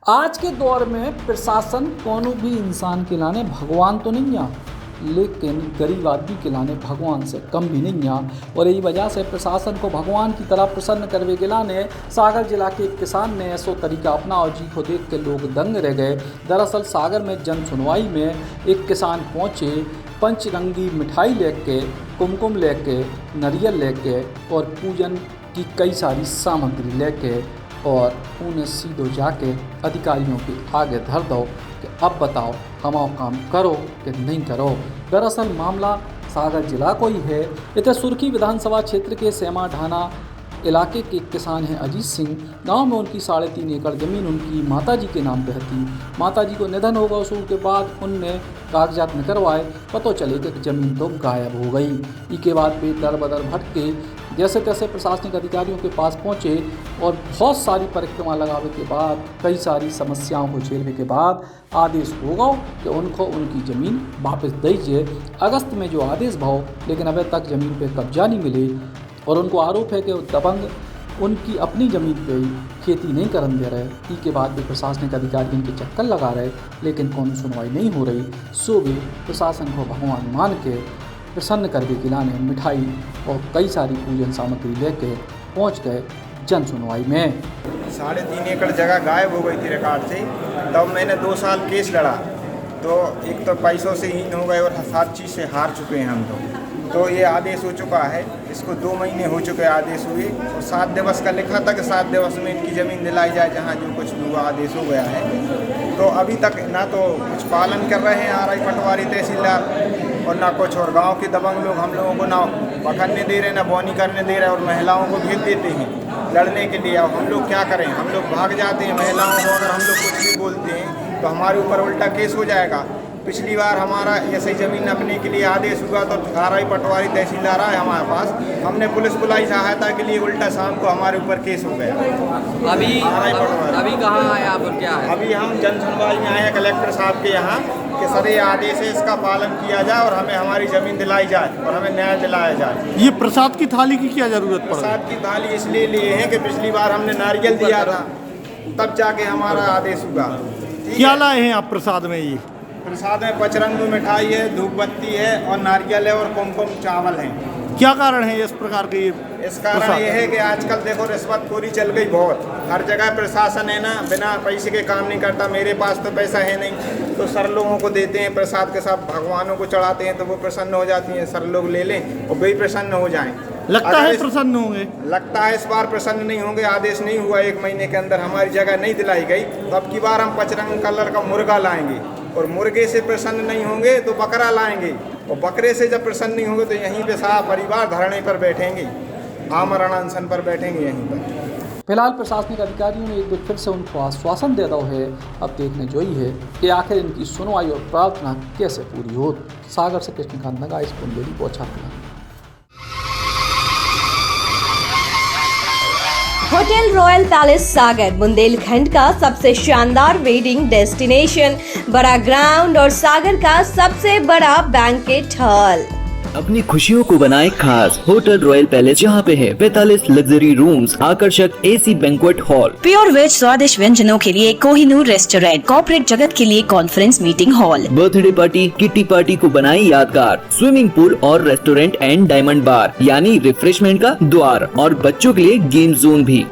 आज के दौर में प्रशासन कोनो भी इंसान के लाने भगवान तो नहीं आ, लेकिन गरीब आदमी के लाने भगवान से कम भी नहीं आ। और यही वजह से प्रशासन को भगवान की तरह प्रसन्न करवे के लाने सागर जिला के एक किसान ने ऐसा तरीका अपना और जी को देख के लोग दंग रह गए। दरअसल सागर में जन सुनवाई में एक किसान पहुँचे, पंचरंगी मिठाई लेके, कुमकुम लेके, नारियल लेके और पूजन की कई सारी सामग्री लेके, और उन्हें सीधो जाके अधिकारियों के आगे धर दो कि अब बताओ हमारा काम करो कि नहीं करो। दरअसल मामला सागर जिला को ही है। इधर सुर्खी विधानसभा क्षेत्र के सेमा ढाना इलाके के किसान हैं अजीत सिंह। गांव में उनकी 3.5 एकड़ ज़मीन उनकी माताजी के नाम पे थी। माताजी को निधन होगा, उसके बाद उनने कागजात न करवाए, पता चले कि ज़मीन तो गायब हो गई। इसके बाद वे दर बदर भटके, जैसे तैसे प्रशासनिक अधिकारियों के पास पहुंचे और बहुत सारी परिक्रमा लगाने के बाद, कई सारी समस्याओं को झेलने के बाद आदेश होगा कि उनको उनकी ज़मीन वापस दीजिए। अगस्त में जो आदेश भाव, लेकिन अभी तक ज़मीन पे कब्जा नहीं मिले और उनको आरोप है कि दबंग उनकी अपनी ज़मीन पे खेती नहीं करने दे रहे। इसके बाद भी प्रशासनिक अधिकारी इनके चक्कर लगा रहे, लेकिन कौन सुनवाई नहीं हो रही। सो वे प्रशासन को भगवान मान के प्रसन्न करके खिलाने मिठाई और कई सारी पूजन सामग्री लेके पहुंच गए जन सुनवाई में। 3.5 एकड़ जगह गायब हो गई थी रिकॉर्ड से। तब मैंने 2 साल केस लड़ा, तो एक तो पैसों से हीन हो गए और हर चीज़ से हार चुके हैं हम तो ये आदेश हो चुका है। इसको 2 महीने हो चुके आदेश हुए और 7 दिवस का लिखा था कि 7 दिवस में इनकी ज़मीन दिलाई जाए, जहाँ जो कुछ हुआ आदेश हो गया है। तो अभी तक ना तो कुछ पालन कर रहे हैं आरआई पटवारी तहसीलदार, और ना कुछ और गांव के दबंग लोग हम लोगों को ना पकड़ने दे रहे, ना बोनी करने दे रहे, और महिलाओं को भेज देते हैं लड़ने के लिए। अब हम लोग क्या करें, हम लोग भाग जाते हैं। महिलाओं को अगर हम लोग कुछ भी बोलते हैं तो हमारे ऊपर उल्टा केस हो जाएगा। पिछली बार हमारा ऐसे ही ज़मीन अपने के लिए आदेश हुआ तो आरआई पटवारी तहसीलदार आए हमारे पास, हमने पुलिस बुलाई सहायता के लिए, उल्टा शाम को हमारे ऊपर केस हो गया। अभी कहाँ आए आप और क्या है? अभी हम जन सुनवाई में आए हैं कलेक्टर साहब के यहाँ कि सर ये आदेश है, इसका पालन किया जाए और हमें हमारी ज़मीन दिलाई जाए और हमें न्याय दिलाया जाए। ये प्रसाद की थाली की क्या ज़रूरत पड़ी? प्रसाद की थाली इसलिए लिए हैं कि पिछली बार हमने नारियल दिया था, तब जाके हमारा आदेश हुआ। क्या लाए हैं आप प्रसाद में? ये प्रसाद में पचरंगी मिठाई है, धूप बत्ती है और नारियल है और कुमकुम चावल है। क्या कारण है इस प्रकार के? इस कारण ये है कि आजकल देखो रिश्वतखोरी चल गई बहुत, हर जगह प्रशासन है ना बिना पैसे के काम नहीं करता। मेरे पास तो पैसा है नहीं, तो सर लोगों को देते हैं प्रसाद के साथ, भगवानों को चढ़ाते हैं तो वो प्रसन्न हो जाती हैं। सर लोग ले लें और वे प्रसन्न हो जाएं। लगता है प्रसन्न होंगे? लगता है इस बार प्रसन्न नहीं होंगे। आदेश नहीं हुआ, 1 महीने के अंदर हमारी जगह नहीं दिलाई गई, तो अब की बार हम पचरंग कलर का मुर्गा लाएंगे, और मुर्गे से प्रसन्न नहीं होंगे तो बकरा लाएंगे, और बकरे से जब प्रसन्न नहीं होंगे तो यहीं पे सारा परिवार धरने पर बैठेंगे, आमरण अनशन पर बैठेंगे यहीं पर। फिलहाल प्रशासनिक अधिकारियों ने एक बार फिर से उनको आश्वासन दे दो है। अब देखने जो ही है कि आखिर इनकी सुनवाई और प्रार्थना कैसे पूरी हो। सागर से कृष्णकांत नगा, इस बुंदेली पहुँचा। होटल रॉयल पैलेस सागर बुंदेलखंड का सबसे शानदार वेडिंग डेस्टिनेशन, बड़ा ग्राउंड और सागर का सबसे बड़ा बैंकेट हॉल। अपनी खुशियों को बनाए खास। होटल रॉयल पैलेस जहाँ पे है 45 लग्जरी रूम्स, आकर्षक AC banquet hall, pure veg स्वादिष्ट व्यंजनों के लिए कोहिनूर रेस्टोरेंट, कॉर्पोरेट जगत के लिए conference meeting hall, birthday party, kitty party को बनाई यादगार, स्विमिंग पूल और रेस्टोरेंट एंड डायमंड बार यानी रिफ्रेशमेंट का द्वार, और बच्चों के लिए गेम जोन भी।